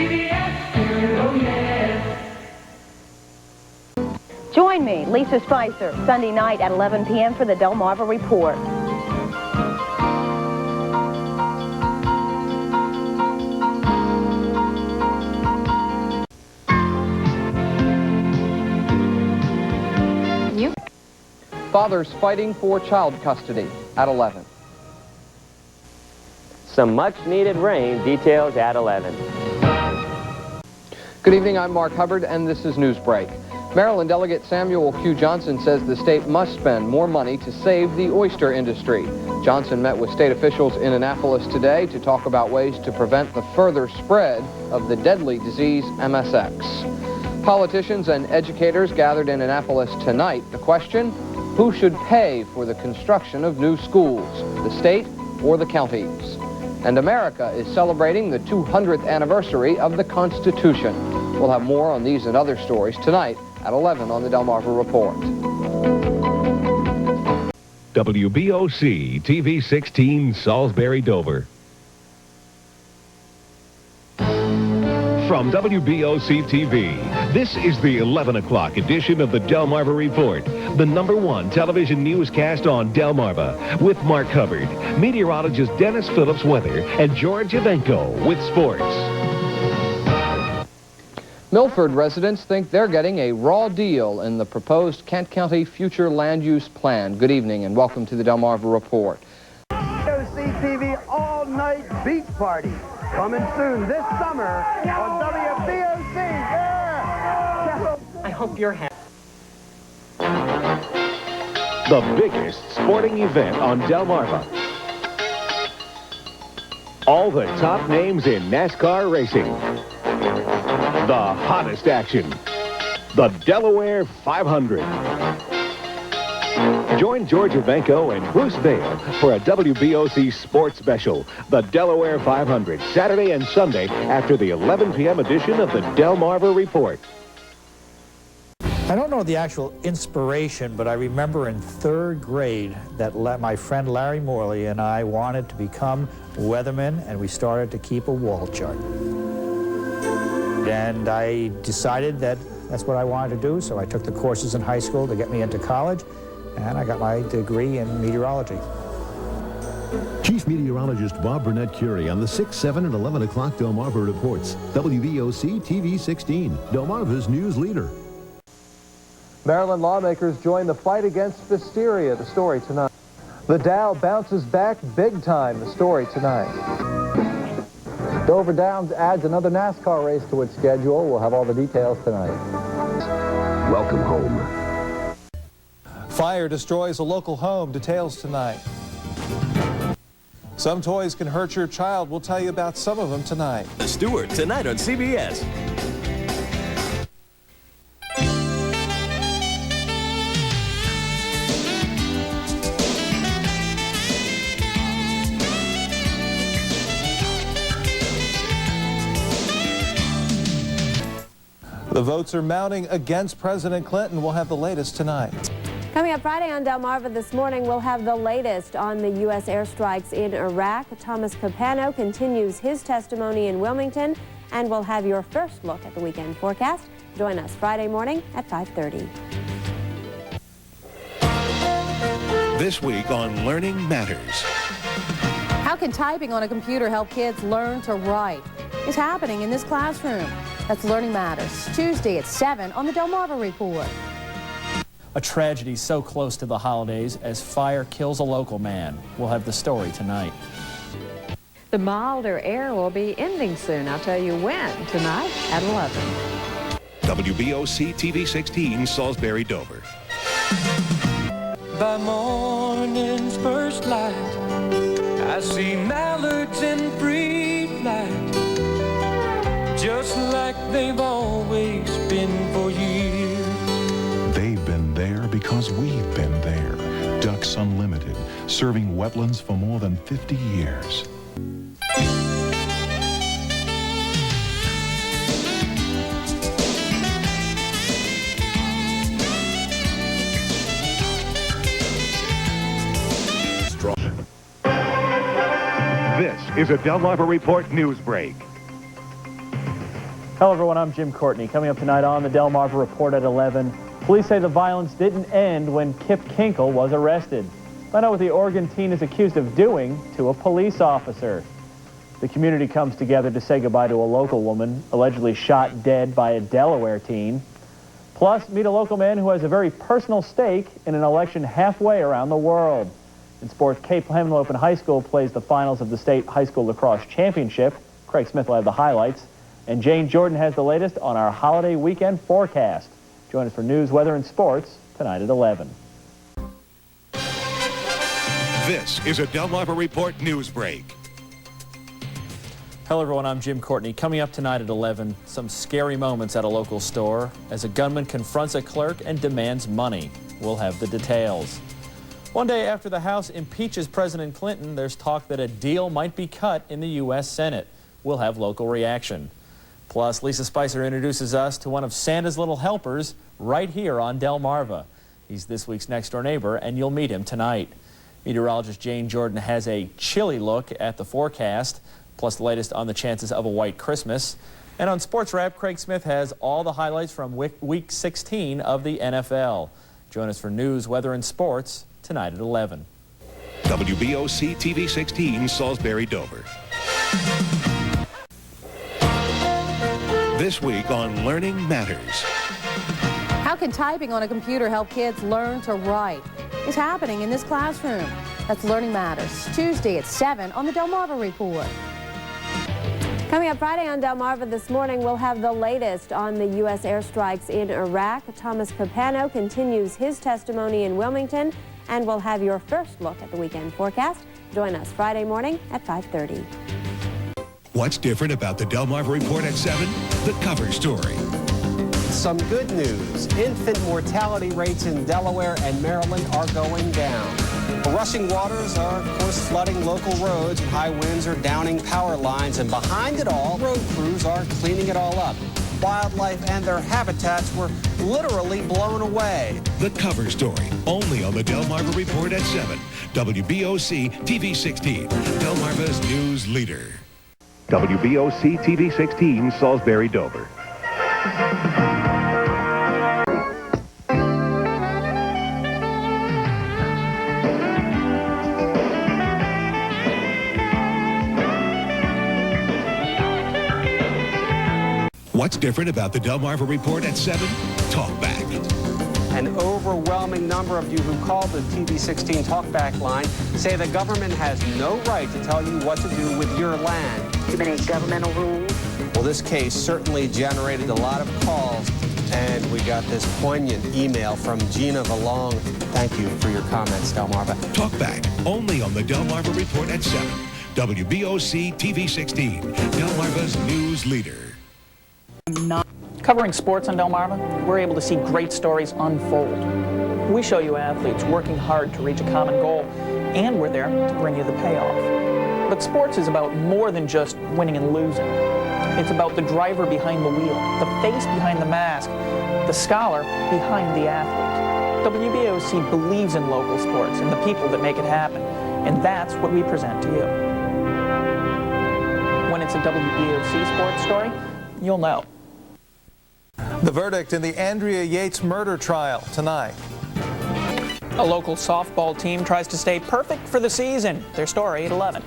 CBS, oh yes. Join me, Lisa Spicer, Sunday night at 11 p.m. for the Delmarva Report. Fathers fighting for child custody at 11. Some much-needed rain, details at 11. Good evening, I'm Mark Hubbard, and this is Newsbreak. Maryland Delegate Samuel Q. Johnson says the state must spend more money to save the oyster industry. Johnson met with state officials in Annapolis today to talk about ways to prevent the further spread of the deadly disease MSX. Politicians and educators gathered in Annapolis tonight. The question, who should pay for the construction of new schools, the state or the counties? And America is celebrating the 200th anniversary of the Constitution. We'll have more on these and other stories tonight at 11 on the Delmarva Report. WBOC TV 16 Salisbury, Dover. From WBOC TV, this is the 11 o'clock edition of the Delmarva Report, the #1 television newscast on Delmarva, with Mark Hubbard, meteorologist Dennis Phillips Weather, and George Evenko with sports. Milford residents think they're getting a raw deal in the proposed Kent County Future Land Use Plan. Good evening and welcome to the Delmarva Report. WBOC TV all-night beach party. Coming soon this summer on WBOC. Yeah! I hope you're happy. The biggest sporting event on Delmarva. All the top names in NASCAR racing. The hottest action. The Delaware 500. Join George Evenko and Bruce Vail for a WBOC sports special, the Delaware 500, Saturday and Sunday after the 11 p.m. edition of the Delmarva Report. I don't know the actual inspiration, but I remember in 3rd grade that my friend Larry Morley and I wanted to become weathermen, and we started to keep a wall chart. And I decided that that's what I wanted to do, so I took the courses in high school to get me into college, and I got my degree in meteorology. Chief Meteorologist Bob Burnett Curie on the 6, 7, and 11 o'clock Delmarva Reports. WBOC TV 16, Delmarva's news leader. Maryland lawmakers join the fight against Pfiesteria. The story tonight. The Dow bounces back big time. The story tonight. Dover Downs adds another NASCAR race to its schedule. We'll have all the details tonight. Welcome home. Fire destroys a local home. Details tonight. Some toys can hurt your child. We'll tell you about some of them tonight. The Stewart tonight on CBS. The votes are mounting against President Clinton. We'll have the latest tonight. Coming up Friday on Delmarva this morning, we'll have the latest on the U.S. airstrikes in Iraq. Thomas Capano continues his testimony in Wilmington, and we'll have your first look at the weekend forecast. Join us Friday morning at 5:30. This week on Learning Matters. How can typing on a computer help kids learn to write? It's happening in this classroom. That's Learning Matters, Tuesday at 7 on the Delmarva Report. A tragedy so close to the holidays as fire kills a local man. We'll have the story tonight. The milder air will be ending soon. I'll tell you when, tonight at 11. WBOC TV 16 Salisbury, Dover. By morning's first light, I see mallards in free flight, just like they've always been for years. They've been there because we've been there. Ducks Unlimited, serving wetlands for more than 50 years. This is a Delmarva Report news break. Hello everyone, I'm Jim Courtney. Coming up tonight on the Delmarva Report at 11, police say the violence didn't end when Kip Kinkle was arrested. Find out what the Oregon teen is accused of doing to a police officer. The community comes together to say goodbye to a local woman allegedly shot dead by a Delaware teen. Plus, meet a local man who has a very personal stake in an election halfway around the world. In sports, Cape Henlopen High School plays the finals of the State High School Lacrosse Championship. Craig Smith will have the highlights. And Jane Jordan has the latest on our holiday weekend forecast. Join us for news, weather, and sports tonight at 11. This is a Delmarva Report news break. Hello everyone, I'm Jim Courtney. Coming up tonight at 11, some scary moments at a local store as a gunman confronts a clerk and demands money. We'll have the details. One day after the House impeaches President Clinton, there's talk that a deal might be cut in the U.S. Senate. We'll have local reaction. Plus, Lisa Spicer introduces us to one of Santa's little helpers right here on Delmarva. He's this week's next-door neighbor, and you'll meet him tonight. Meteorologist Jane Jordan has a chilly look at the forecast, plus the latest on the chances of a white Christmas. And on Sports Wrap, Craig Smith has all the highlights from Week 16 of the NFL. Join us for news, weather, and sports tonight at 11. WBOC TV 16, Salisbury, Dover. This week on Learning Matters. How can typing on a computer help kids learn to write? It's happening in this classroom. That's Learning Matters, Tuesday at 7 on the Delmarva Report. Coming up Friday on Delmarva this morning, we'll have the latest on the U.S. airstrikes in Iraq. Thomas Capano continues his testimony in Wilmington, and we'll have your first look at the weekend forecast. Join us Friday morning at 5:30. What's different about the Delmarva Report at 7? The cover story. Some good news. Infant mortality rates in Delaware and Maryland are going down. Rushing waters are, of course, flooding local roads, and high winds are downing power lines. And behind it all, road crews are cleaning it all up. Wildlife and their habitats were literally blown away. The cover story, only on the Delmarva Report at 7. WBOC TV 16, Delmarva's news leader. WBOC TV 16, Salisbury, Dover. What's different about the Delmarva Report at 7? Talkback. An overwhelming number of you who call the TV16 Talkback line say the government has no right to tell you what to do with your land. Too many governmental rules? Well, this case certainly generated a lot of calls, and we got this poignant email from Gina Valong. Thank you for your comments, Delmarva. Talkback, only on the Delmarva Report at 7. WBOC TV 16, Delmarva's news leader. Covering sports on Delmarva, we're able to see great stories unfold. We show you athletes working hard to reach a common goal, and we're there to bring you the payoff. But sports is about more than just winning and losing. It's about the driver behind the wheel, the face behind the mask, the scholar behind the athlete. WBOC believes in local sports and the people that make it happen, and that's what we present to you. When it's a WBOC sports story, you'll know. The verdict in the Andrea Yates murder trial tonight. A local softball team tries to stay perfect for the season. Their story at 11.